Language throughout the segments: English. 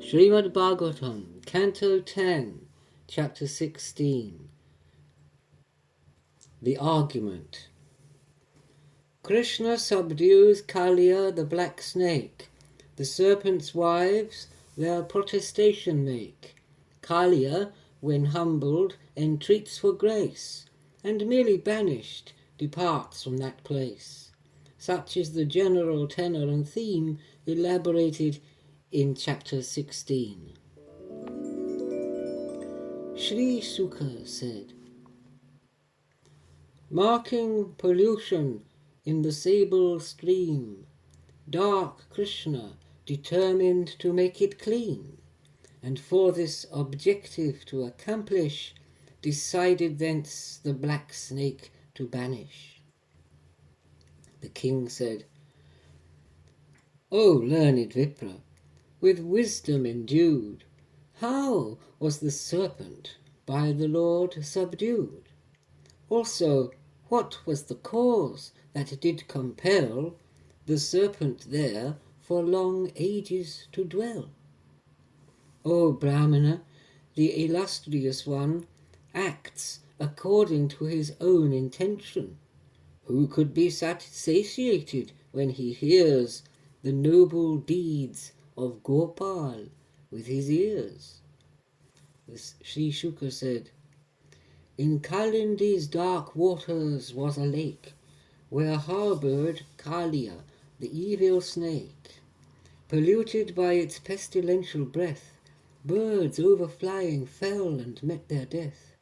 Srimad Bhagavatam, Canto 10, Chapter 16. The Argument. Krishna subdues Kaliya the black snake. The serpent's wives their protestation make. Kaliya, when humbled, entreats for grace, and merely banished, departs from that place. Such is the general tenor and theme elaborated in chapter 16. Sri Sukha said, marking pollution in the sable stream, dark Krishna determined to make it clean, and for this objective to accomplish, decided thence the black snake to banish. The king said, O learned Vipra, with wisdom endued, how was the serpent by the Lord subdued? Also, what was the cause that did compel the serpent there for long ages to dwell? O Brahmana, the illustrious one acts according to his own intention. Who could be satiated when he hears the noble deeds of Gopal with his ears? Sri Shuka said, in Kalindi's dark waters was a lake, where harboured Kaliya, the evil snake. Polluted by its pestilential breath, birds overflying fell and met their death.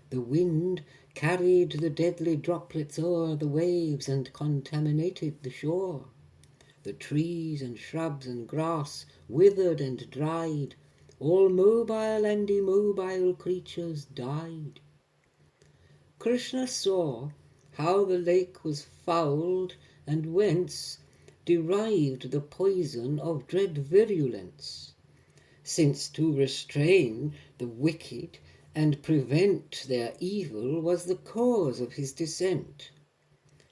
The wind carried the deadly droplets o'er the waves and contaminated the shore. The trees and shrubs and grass withered and dried, all mobile and immobile creatures died. Krishna saw how the lake was fouled, and whence derived the poison of dread virulence, since to restrain the wicked and prevent their evil was the cause of his descent.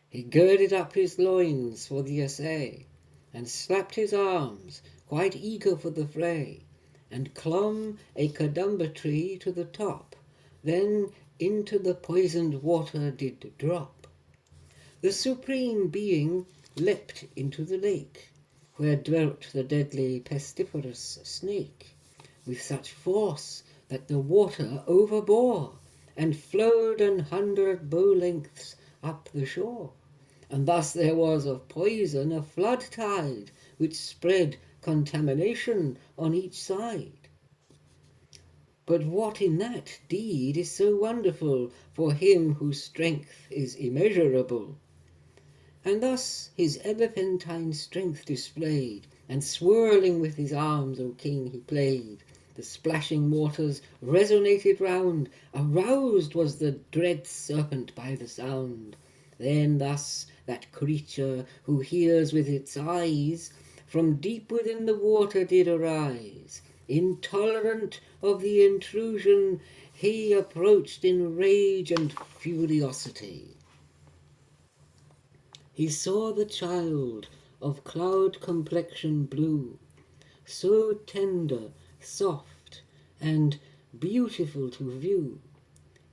He girded up his loins for the essay, and slapped his arms, quite eager for the fray, and clomb a kadamba tree to the top, then into the poisoned water did drop. The Supreme Being leapt into the lake, where dwelt the deadly pestiferous snake, with such force that the water overbore, and flowed 100 bow lengths up the shore. And thus there was of poison a flood tide, which spread contamination on each side. But what in that deed is so wonderful for him whose strength is immeasurable? And thus his elephantine strength displayed, and swirling with his arms, O king, he played. The splashing waters resonated round, aroused was the dread serpent by the sound. Then thus that creature who hears with its eyes, from deep within the water did arise. Intolerant of the intrusion, he approached in rage and furiosity. He saw the child of cloud complexion blue, so tender, soft, and beautiful to view,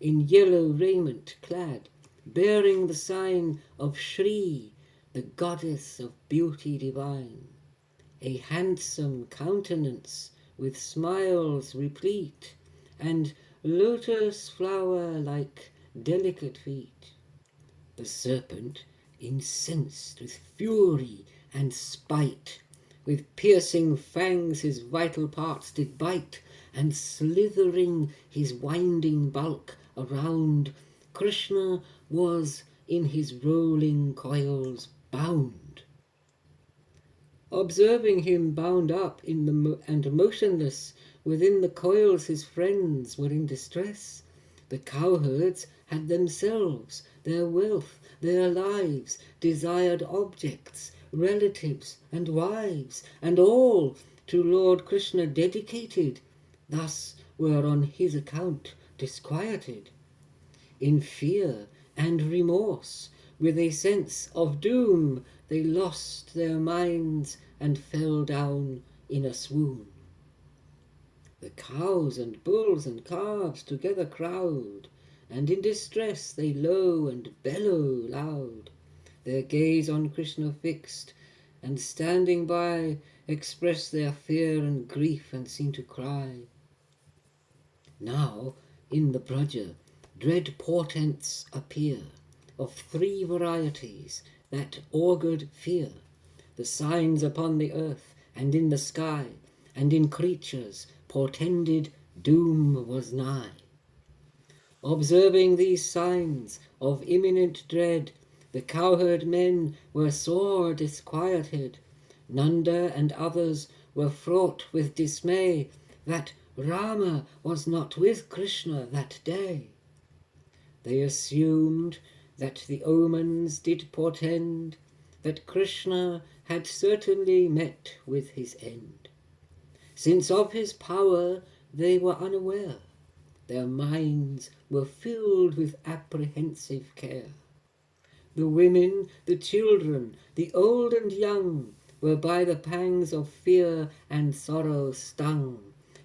in yellow raiment clad, bearing the sign of Shri, the goddess of beauty divine. A handsome countenance with smiles replete, and lotus flower-like delicate feet. The serpent, incensed with fury and spite, with piercing fangs his vital parts did bite, and slithering his winding bulk around, Krishna was in his rolling coils bound. Observing him bound up in and motionless within the coils, his friends were in distress. The cowherds had themselves, their wealth, their lives, desired objects, relatives and wives, and all to Lord Krishna dedicated, thus were on his account disquieted. In fear and remorse, with a sense of doom, they lost their minds and fell down in a swoon. The cows and bulls and calves together crowd, and in distress they low and bellow loud, their gaze on Krishna fixed, and standing by express their fear and grief and seem to cry. Now in the Braja dread portents appear of three varieties that augured fear, the signs upon the earth and in the sky, and in creatures portended doom was nigh. Observing these signs of imminent dread, the cowherd men were sore disquieted. Nanda and others were fraught with dismay that Rama was not with Krishna that day. They assumed that the omens did portend that Krishna had certainly met with his end. Since of his power they were unaware, their minds were filled with apprehensive care. The women, the children, the old and young were by the pangs of fear and sorrow stung.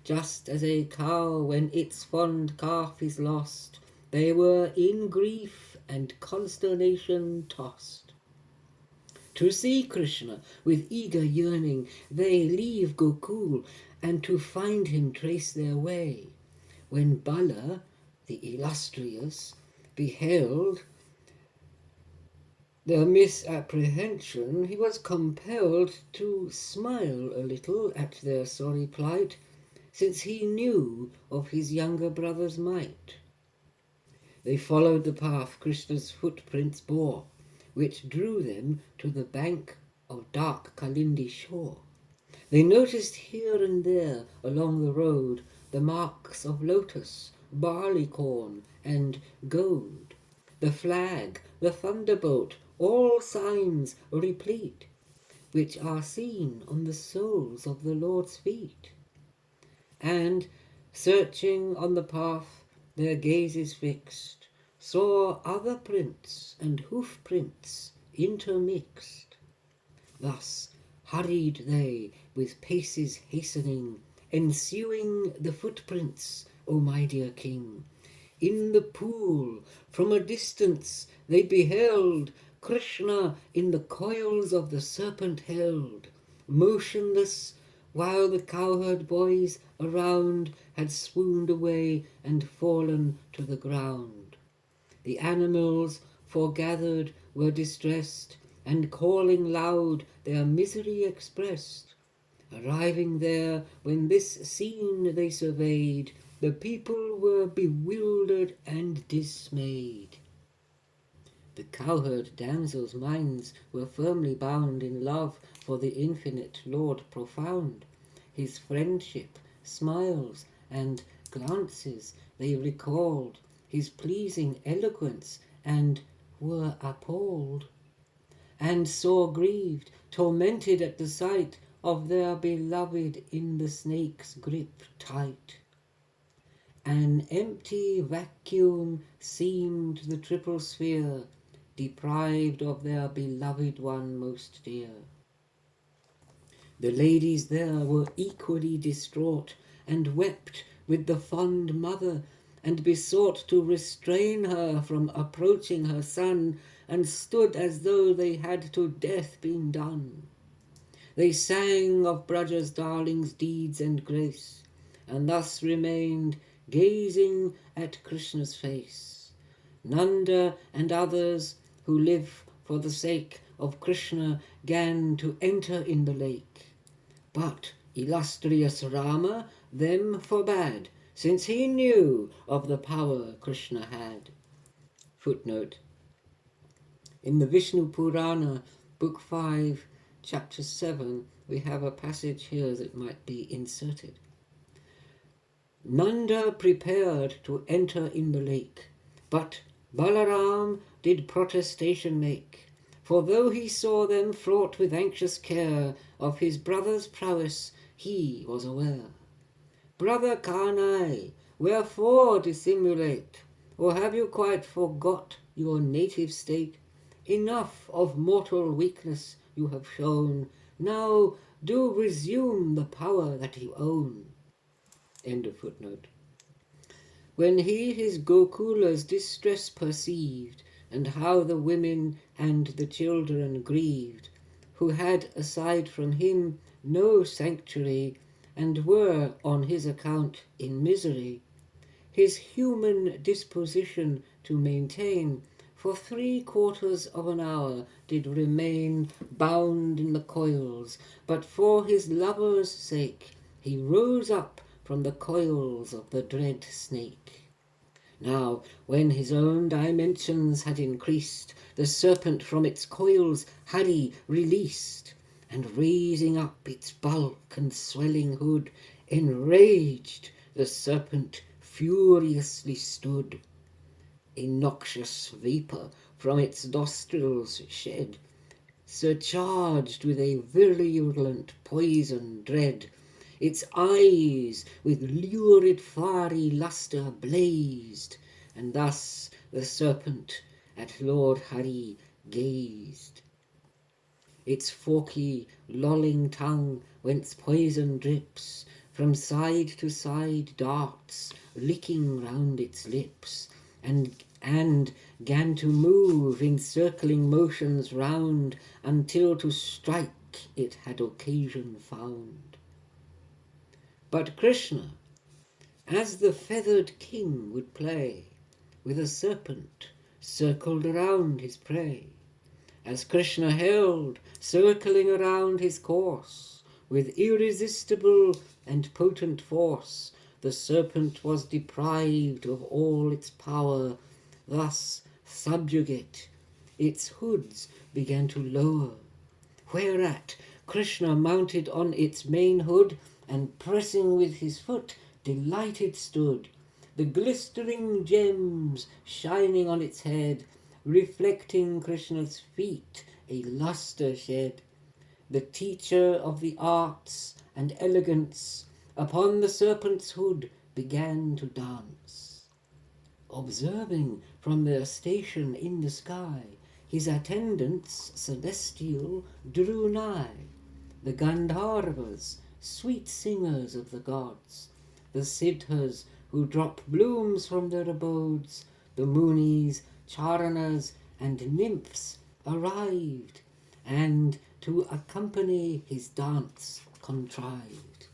Just as a cow when its fond calf is lost, they were in grief and consternation tossed. To see Krishna with eager yearning, they leave Gokul, and to find him trace their way. When Bala, the illustrious, beheld their misapprehension, he was compelled to smile a little at their sorry plight, since he knew of his younger brother's might. They followed the path Krishna's footprints bore, which drew them to the bank of dark Kalindi shore. They noticed here and there along the road the marks of lotus, barley corn, and gold, the flag, the thunderbolt, all signs replete, which are seen on the soles of the Lord's feet. And, searching on the path, their gazes fixed, saw other prints and hoof prints intermixed. Thus hurried they with paces hastening, ensuing the footprints, O my dear king. In the pool from a distance they beheld Krishna in the coils of the serpent held, motionless, while the cowherd boys around had swooned away and fallen to the ground. The animals foregathered were distressed, and calling loud their misery expressed. Arriving there, when this scene they surveyed, the people were bewildered and dismayed. The cowherd damsels' minds were firmly bound in love for the infinite Lord profound. His friendship, smiles, and glances they recalled, his pleasing eloquence, and were appalled, and sore grieved, tormented at the sight of their beloved in the snake's grip tight. An empty vacuum seemed the triple sphere, deprived of their beloved one most dear. The ladies there were equally distraught, and wept with the fond mother, and besought to restrain her from approaching her son, and stood as though they had to death been done. They sang of Braja's darling's deeds and grace, and thus remained gazing at Krishna's face. Nanda and others who live for the sake of Krishna 'gan to enter in the lake. But illustrious Rama them forbade, since he knew of the power Krishna had. Footnote. In the Vishnu Purana, Book 5, Chapter 7, we have a passage here that might be inserted. Nanda prepared to enter in the lake, but Balaram did protestation make, for though he saw them fraught with anxious care of his brother's prowess, he was aware. Brother Kanai, wherefore dissimulate? Or have you quite forgot your native state? Enough of mortal weakness you have shown, now do resume the power that you own. End of footnote. When he his Gokula's distress perceived, and how the women and the children grieved, who had aside from him no sanctuary, and were on his account in misery, his human disposition to maintain, for 3/4 of an hour did remain bound in the coils, but for his lover's sake he rose up from the coils of the dread snake. Now, when his own dimensions had increased, the serpent from its coils had he released, and raising up its bulk and swelling hood, enraged the serpent furiously stood. A noxious vapour from its nostrils shed, surcharged with a virulent poison dread. Its eyes with lurid fiery lustre blazed, and thus the serpent at Lord Hari gazed. Its forky, lolling tongue, whence poison drips, from side to side darts, licking round its lips, and 'gan to move in circling motions round, until to strike it had occasion found. But Krishna, as the feathered king would play, with a serpent circled around his prey. As Krishna held, circling around his course, with irresistible and potent force, the serpent was deprived of all its power. Thus subjugate, its hoods began to lower, whereat Krishna mounted on its main hood, and pressing with his foot, delighted stood, the glistering gems shining on its head, reflecting Krishna's feet a lustre shed. The teacher of the arts and elegance upon the serpent's hood began to dance. Observing from their station in the sky, his attendants celestial drew nigh, the Gandharvas, sweet singers of the gods, the Siddhas who drop blooms from their abodes, the Munis, Charanas, and nymphs arrived, and to accompany his dance contrived.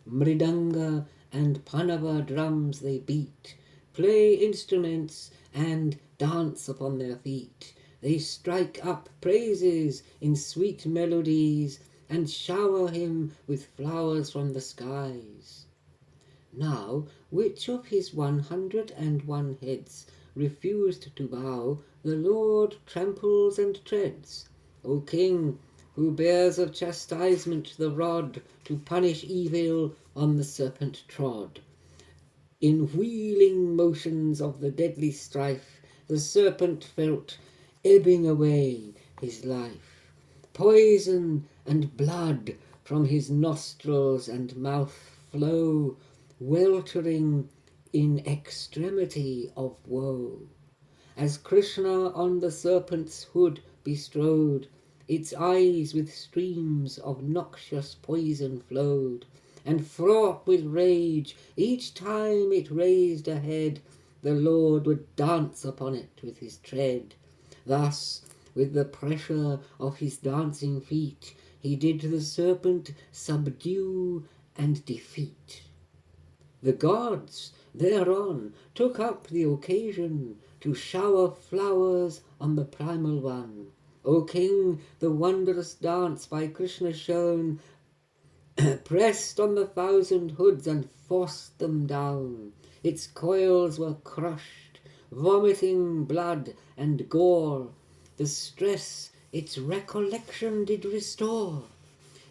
Mridanga and Panava drums they beat, play instruments, and dance upon their feet. They strike up praises in sweet melodies, and shower him with flowers from the skies. Now, which of his 101 heads refused to bow, the Lord tramples and treads. O King, who bears of chastisement the rod, to punish evil on the serpent trod. In wheeling motions of the deadly strife, the serpent felt ebbing away his life. Poison and blood from his nostrils and mouth flow, weltering in extremity of woe. As Krishna on the serpent's hood bestrode, its eyes with streams of noxious poison flowed, and fraught with rage, each time it raised a head, the Lord would dance upon it with his tread. Thus, with the pressure of his dancing feet, he did the serpent subdue and defeat. The gods thereon took up the occasion to shower flowers on the primal one. O King, the wondrous dance by Krishna shown pressed on the 1,000 hoods and forced them down. Its coils were crushed, vomiting blood and gore. The stress its recollection did restore.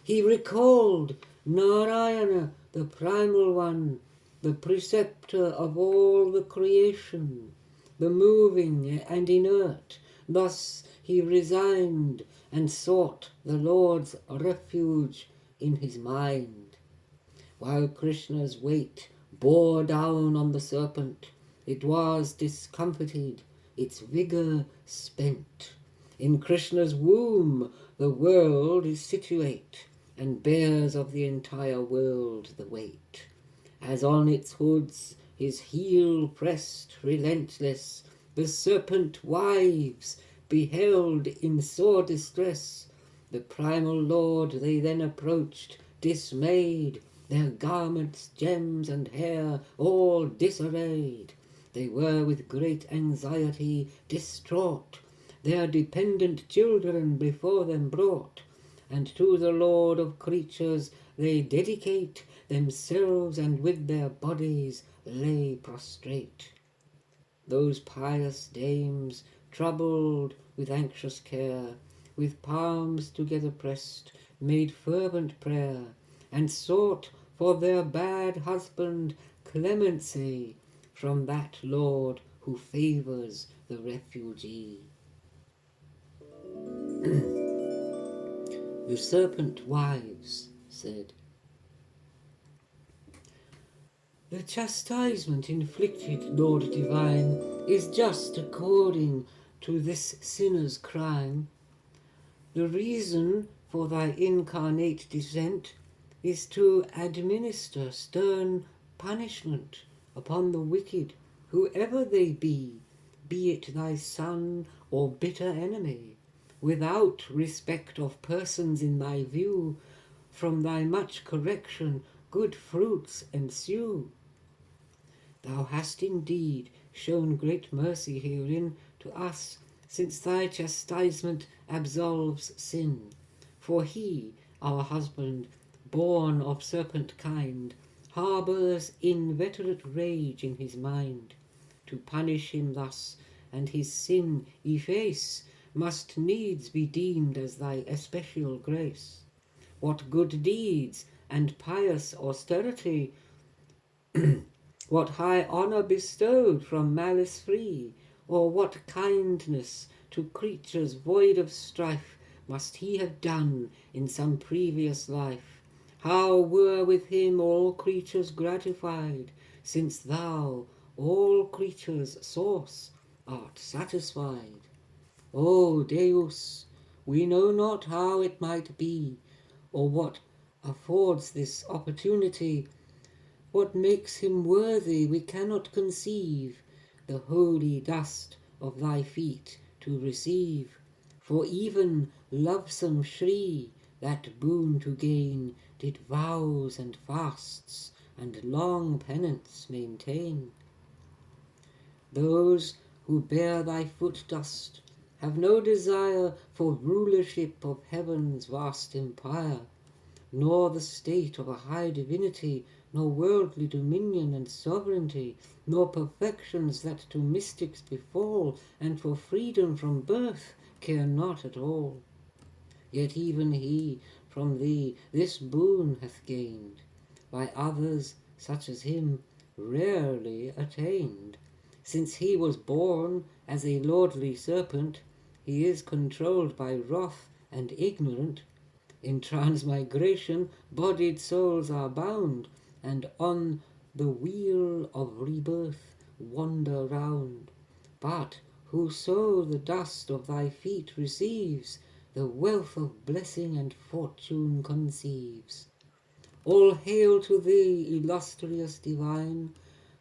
He recalled Narayana, the primal one, the preceptor of all the creation, the moving and inert. Thus he resigned and sought the Lord's refuge in his mind. While Krishna's weight bore down on the serpent, it was discomfited, its vigour spent. In Krishna's womb the world is situate, and bears of the entire world the weight. As on its hoods his heel pressed relentless, the serpent wives beheld in sore distress. The primal lord they then approached, dismayed, their garments, gems, and hair all disarrayed. They were with great anxiety distraught, their dependent children before them brought, and to the Lord of creatures they dedicate themselves, and with their bodies lay prostrate. Those pious dames, troubled with anxious care, with palms together pressed, made fervent prayer, and sought for their bad husband clemency from that Lord who favours the refugee. The serpent wives said, "The chastisement inflicted, Lord divine, is just according to this sinner's crime. The reason for thy incarnate descent is to administer stern punishment upon the wicked, whoever they be it thy son or bitter enemy. Without respect of persons in thy view, from thy much correction good fruits ensue. Thou hast indeed shown great mercy herein to us, since thy chastisement absolves sin. For he, our husband, born of serpent kind, harbours inveterate rage in his mind. To punish him thus, and his sin efface, must needs be deemed as thy especial grace. What good deeds and pious austerity, what high honour bestowed from malice free, or what kindness to creatures void of strife must he have done in some previous life? How were with him all creatures gratified, since thou, all creatures' source, art satisfied? O Deus, we know not how it might be, or what affords this opportunity. What makes him worthy we cannot conceive, the holy dust of thy feet to receive. For even lovesome Shri, that boon to gain, did vows and fasts and long penance maintain. Those who bear thy foot dust have no desire for rulership of heaven's vast empire, nor the state of a high divinity, nor worldly dominion and sovereignty, nor perfections that to mystics befall, and for freedom from birth care not at all. Yet even he from thee this boon hath gained, by others such as him rarely attained. Since he was born as a lordly serpent, he is controlled by wrath and ignorant. In transmigration, bodied souls are bound, and on the wheel of rebirth wander round. But whoso the dust of thy feet receives, the wealth of blessing and fortune conceives. All hail to thee, illustrious divine,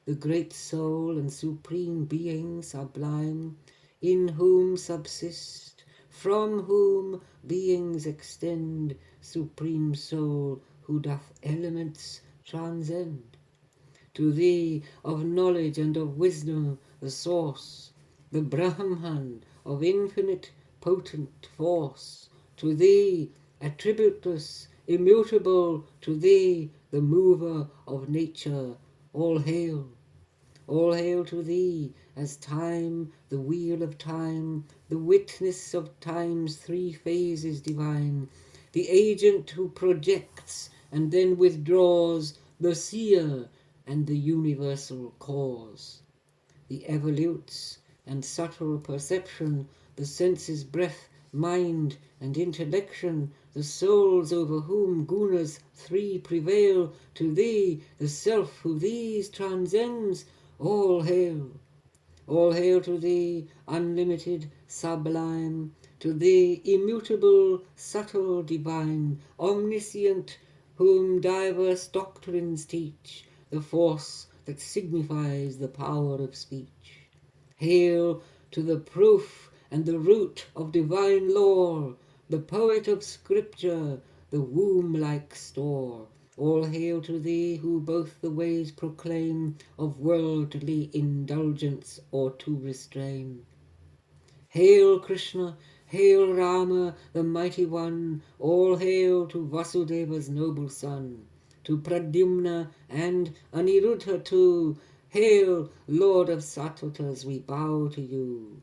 the great soul and supreme being sublime, in whom subsist, from whom beings extend, supreme soul, who doth elements transcend. To thee of knowledge and of wisdom the source, the Brahman of infinite potent force, to thee attributeless, immutable, to thee the mover of nature, all hail. All hail to thee, as time, the wheel of time, the witness of time's three phases divine, the agent who projects and then withdraws, the seer and the universal cause. The evolutes and subtle perception, the senses' breath, mind and intellection, the souls over whom gunas three prevail, to thee, the self who these transcends, all hail. All hail to thee, unlimited, sublime, to thee, immutable, subtle, divine, omniscient, whom diverse doctrines teach, the force that signifies the power of speech. Hail to the proof and the root of divine lore, the poet of scripture, the womb-like store. All hail to thee who both the ways proclaim of worldly indulgence or to restrain. Hail Krishna, hail Rama, the mighty one, all hail to Vasudeva's noble son, to Pradyumna and Aniruddha too. Hail, Lord of Satvatas, we bow to you.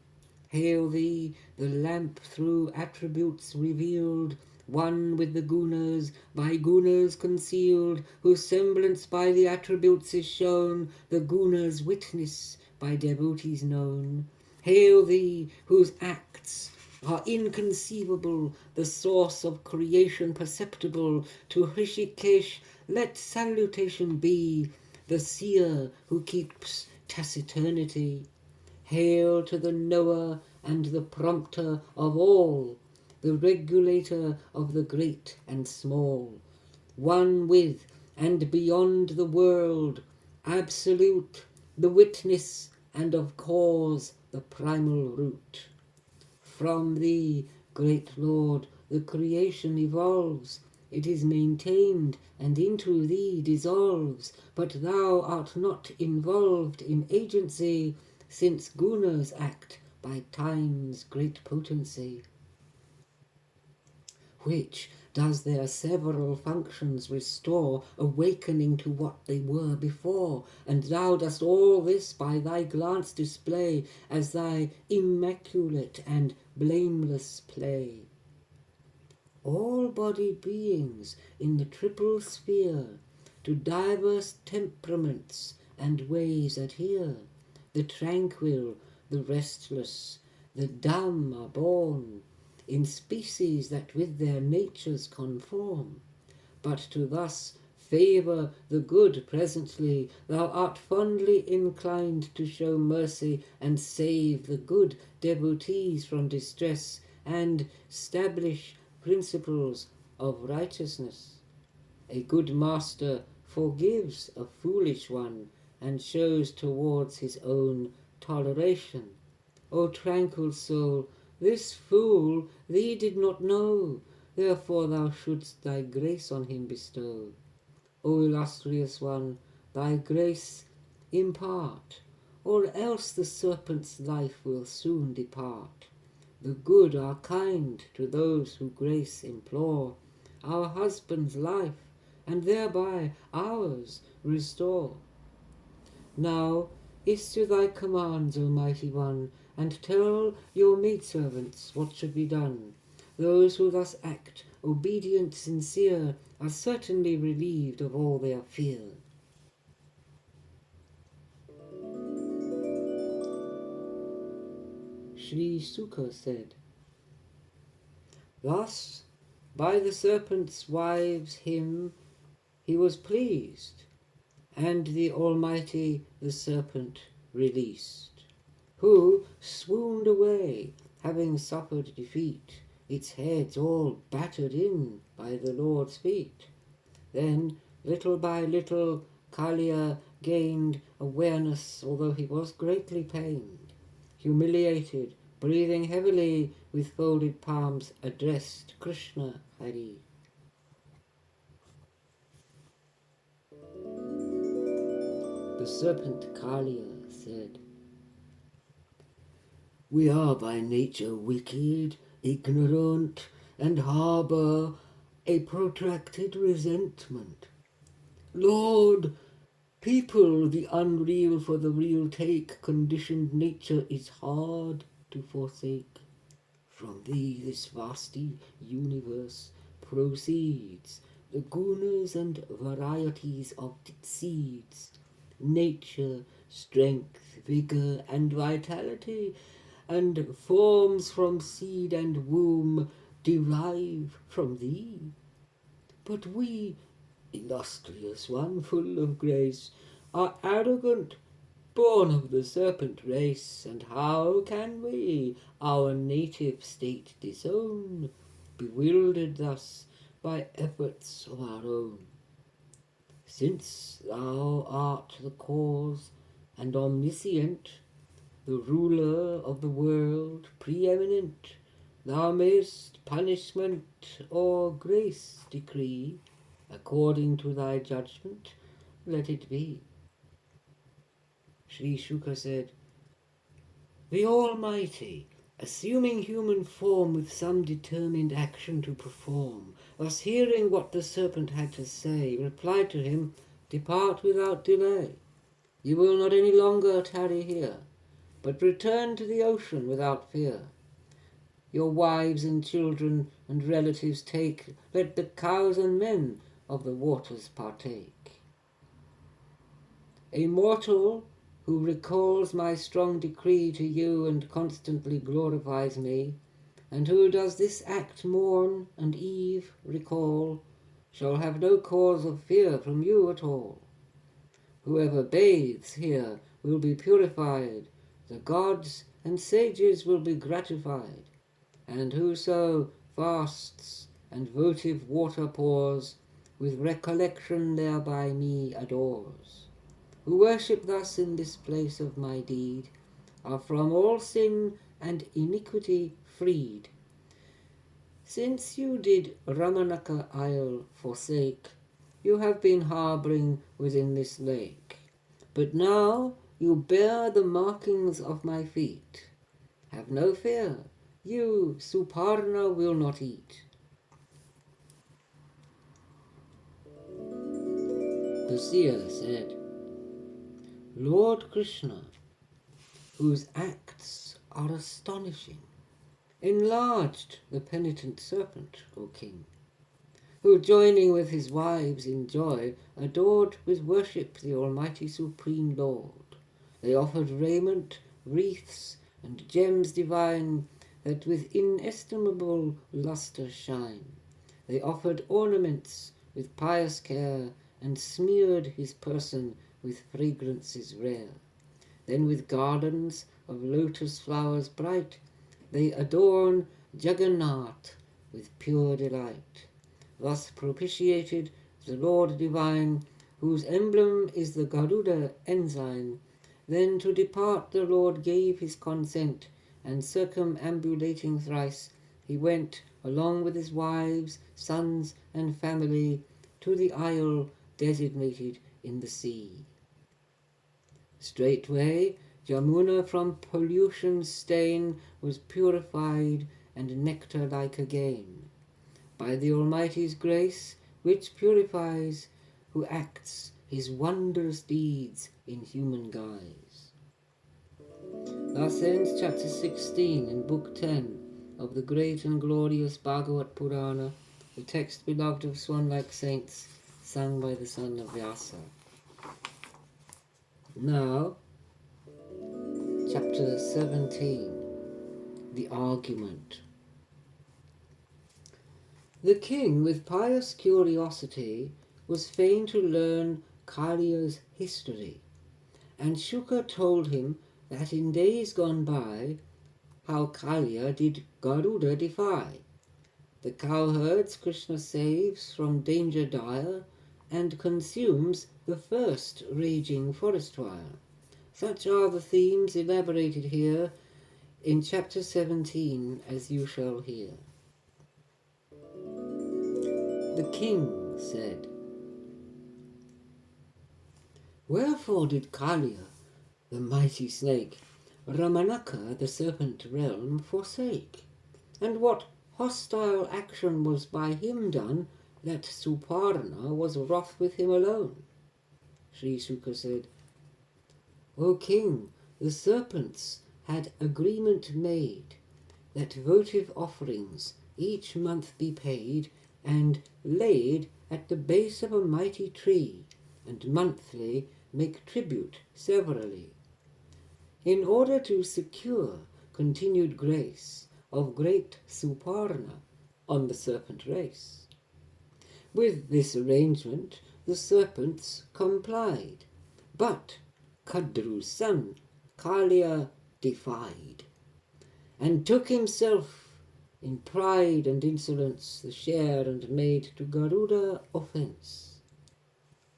Hail thee, the lamp through attributes revealed, one with the gunas, by gunas concealed, whose semblance by the attributes is shown, the gunas witness, by devotees known. Hail thee, whose acts are inconceivable, the source of creation perceptible. To Hrishikesh let salutation be, the seer who keeps taciturnity. Hail to the knower and the prompter of all, the regulator of the great and small, one with and beyond the world, absolute, the witness and of cause the primal root. From thee, great Lord, the creation evolves, it is maintained and into thee dissolves, but thou art not involved in agency, since gunas act by time's great potency, which does their several functions restore, awakening to what they were before. And thou dost all this by thy glance display, as thy immaculate and blameless play. All body beings in the triple sphere to diverse temperaments and ways adhere. The tranquil, the restless, the dumb are born, in species that with their natures conform. But to thus favour the good presently, thou art fondly inclined to show mercy and save the good devotees from distress, and stablish principles of righteousness. A good master forgives a foolish one, and shows towards his own toleration. O tranquil soul, this fool thee did not know, therefore thou shouldst thy grace on him bestow. O illustrious one, thy grace impart, or else the serpent's life will soon depart. The good are kind to those who grace implore, our husband's life, and thereby ours restore. Now issue thy commands, O mighty one, and tell your maidservants what should be done. Those who thus act, obedient, sincere, are certainly relieved of all their fear. Sri Sukha said, thus by the serpent's wives him he was pleased, and the Almighty the serpent released, who swooned away, having suffered defeat, its heads all battered in by the Lord's feet. Then, little by little, Kalia gained awareness, although he was greatly pained. Humiliated, breathing heavily, with folded palms addressed Krishna Hari. The serpent Kalia said, we are by nature wicked, ignorant, and harbour a protracted resentment. Lord, people the unreal for the real take, conditioned nature is hard to forsake. From thee this vasty universe proceeds, the gunas and varieties of its seeds, nature, strength, vigour, and vitality, and forms from seed and womb derive from thee. But we, illustrious one, full of grace, are arrogant, born of the serpent race, and how can we our native state disown, bewildered thus by efforts of our own? Since thou art the cause and omniscient, the ruler of the world, preeminent, thou mayst punishment or grace decree, according to thy judgment, let it be. Sri Shuka said, the Almighty, assuming human form with some determined action to perform, thus hearing what the serpent had to say, replied to him, depart without delay. You will not any longer tarry here, but return to the ocean without fear. Your wives and children and relatives take, let the cows and men of the waters partake. A mortal who recalls my strong decree to you and constantly glorifies me, and who does this act morn and eve recall, shall have no cause of fear from you at all. Whoever bathes here will be purified, the gods and sages will be gratified, and whoso fasts and votive water pours, with recollection thereby me adores. Who worship thus in this place of my deed, are from all sin and iniquity freed. Since you did Ramanaka Isle forsake, you have been harbouring within this lake. But now you bear the markings of my feet. Have no fear, you Suparna will not eat. The seer said, Lord Krishna, whose acts are astonishing, enlarged the penitent serpent, O king, who joining with his wives in joy, adored with worship the Almighty Supreme Lord. They offered raiment, wreaths, and gems divine, that with inestimable lustre shine. They offered ornaments with pious care, and smeared his person with fragrances rare. Then with gardens of lotus flowers bright, they adorn Jagannath with pure delight. Thus propitiated the Lord divine, whose emblem is the Garuda ensign. Then to depart the Lord gave his consent, and circumambulating thrice, he went, along with his wives, sons, and family, to the isle designated in the sea. Straightway Jamuna from pollution stain was purified and nectar-like again, by the Almighty's grace, which purifies, who acts his wondrous deeds in human guise. Thus ends chapter 16 in book 10 of the great and glorious Bhagavat Purana, the text beloved of swan-like saints, sung by the son of Vyasa. Now, chapter 17, the argument. The king, with pious curiosity, was fain to learn Kalia's history, and Shuka told him that in days gone by, how Kalia did Garuda defy. The cowherds Krishna saves from danger dire, and consumes the first raging forest fire. Such are the themes elaborated here in chapter 17, as you shall hear. The king said, Wherefore did Kalia, the mighty snake, Ramanaka, the serpent realm, forsake? And what hostile action was by him done, that Suparna was wroth with him alone? Sri Shuka said, O king, the serpents had agreement made, that votive offerings each month be paid, and laid at the base of a mighty tree, and monthly make tribute severally, in order to secure continued grace of great Suparna on the serpent race. With this arrangement the serpents complied, but Kadru's son Kalia defied, and took himself in pride and insolence the share, and made to Garuda offence.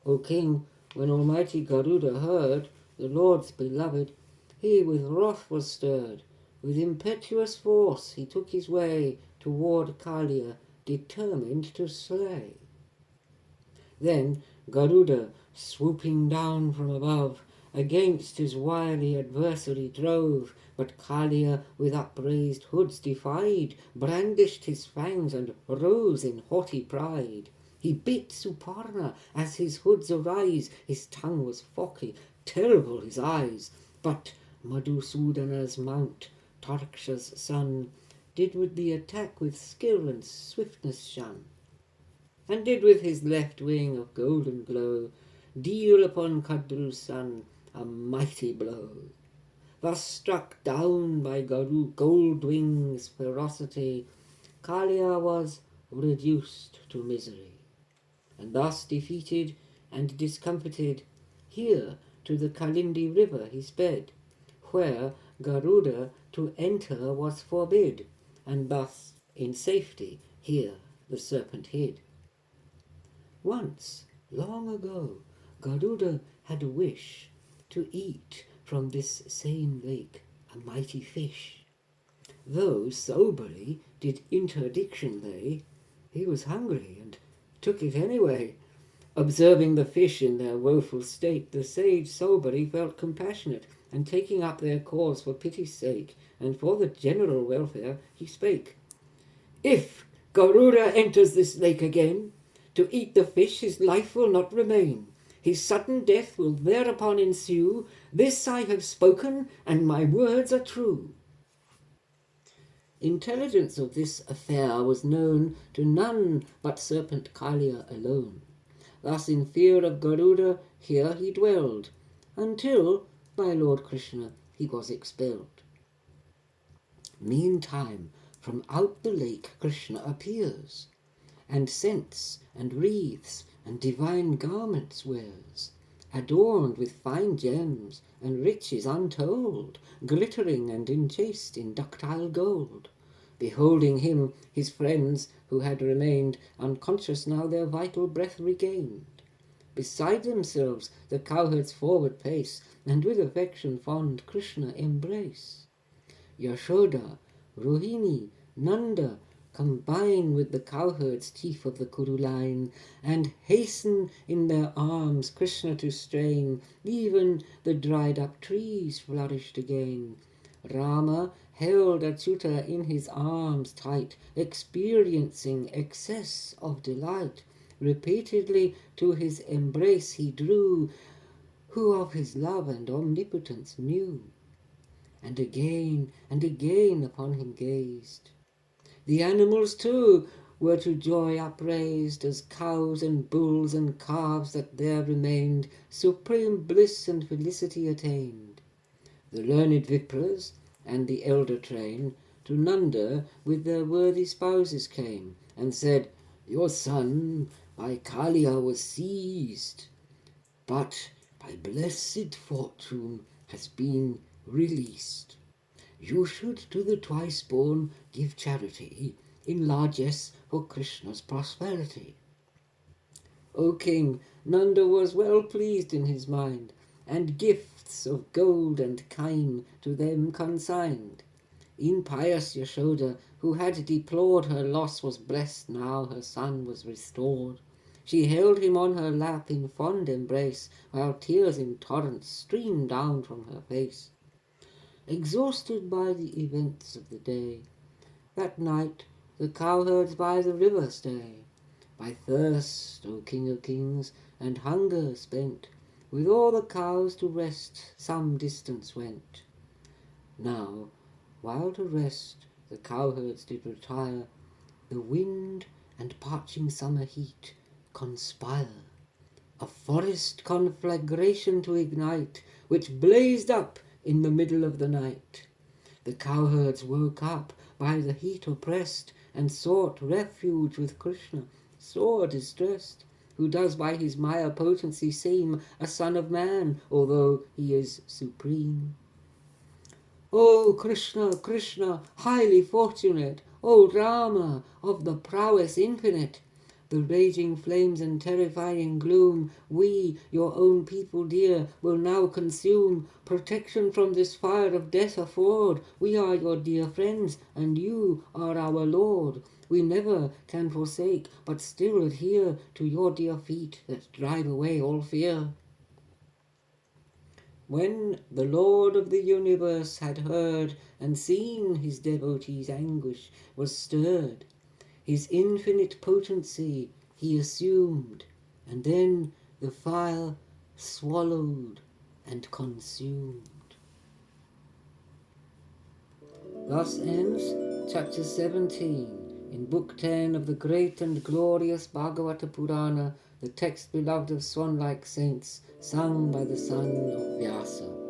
O king, when Almighty Garuda heard the Lord's beloved, he with wrath was stirred. With impetuous force he took his way toward Kalia, determined to slay. Then Garuda, swooping down from above, against his wily adversary drove, but Kalia with upraised hoods defied, brandished his fangs and rose in haughty pride. He bit Suparna as his hoods arise, his tongue was forky, terrible his eyes. But Madhusudana's mount, Tarksha's son, did with the attack with skill and swiftness shun, and did with his left wing of golden glow deal upon Kadru's son a mighty blow. Thus struck down by Goldwing's ferocity, Kalia was reduced to misery. And thus defeated and discomfited, here to the Kalindi river he sped, where Garuda to enter was forbid, and thus in safety here the serpent hid. Once, long ago, Garuda had a wish to eat from this same lake a mighty fish. Though soberly did interdiction lay, he was hungry and took it anyway. Observing the fish in their woeful state, the sage soberly felt compassionate, and taking up their cause for pity's sake, and for the general welfare, he spake, "If Garuda enters this lake again, to eat the fish his life will not remain. His sudden death will thereupon ensue. This I have spoken, and my words are true." Intelligence of this affair was known to none but serpent Kalia alone. Thus in fear of Garuda here he dwelled, until by Lord Krishna he was expelled. Meantime from out the lake Krishna appears, and scents and wreaths and divine garments wears, adorned with fine gems and riches untold, glittering and enchased in ductile gold. Beholding him, his friends, who had remained unconscious, now their vital breath regained. Beside themselves the cowherds forward pace, and with affection fond Krishna embrace. Yashoda, Rohini, Nanda combine with the cowherds chief of the Kuru line, and hasten in their arms Krishna to strain. Even the dried up trees flourished again. Rama held Achyuta in his arms tight, experiencing excess of delight. Repeatedly to his embrace he drew, who of his love and omnipotence knew, and again upon him gazed. The animals too were to joy upraised, as cows and bulls and calves that there remained supreme bliss and felicity attained. The learned Vipras and the elder train to Nanda with their worthy spouses came, and said, "Your son by Kalia was seized, but by blessed fortune has been released. You should to the twice-born give charity in largesse for Krishna's prosperity." O king, Nanda was well pleased in his mind, and gifts of gold and kine to them consigned. Impious Yashoda, who had deplored her loss, was blessed now her son was restored. She held him on her lap in fond embrace, while tears in torrents streamed down from her face. Exhausted by the events of the day, that night the cowherds by the river stay. By thirst, O king of kings, and hunger spent, with all the cows to rest some distance went. Now, while to rest the cowherds did retire, the wind and parching summer heat conspire, a forest conflagration to ignite, which blazed up in the middle of the night. The cowherds woke up, by the heat oppressed, and sought refuge with Krishna, sore distressed, who does by his Maya potency seem a son of man, although he is supreme. O Krishna, Krishna, highly fortunate, O Rama, of the prowess infinite, the raging flames and terrifying gloom, we, your own people dear, will now consume. Protection from this fire of death afford. We are your dear friends, and you are our Lord. We never can forsake, but still adhere to your dear feet that drive away all fear. When the Lord of the universe had heard and seen his devotees' anguish was stirred, his infinite potency he assumed, and then the fire swallowed and consumed. Thus ends chapter 17 in Book 10 of the great and glorious Bhagavata Purana, the text beloved of swan-like saints, sung by the son of Vyasa.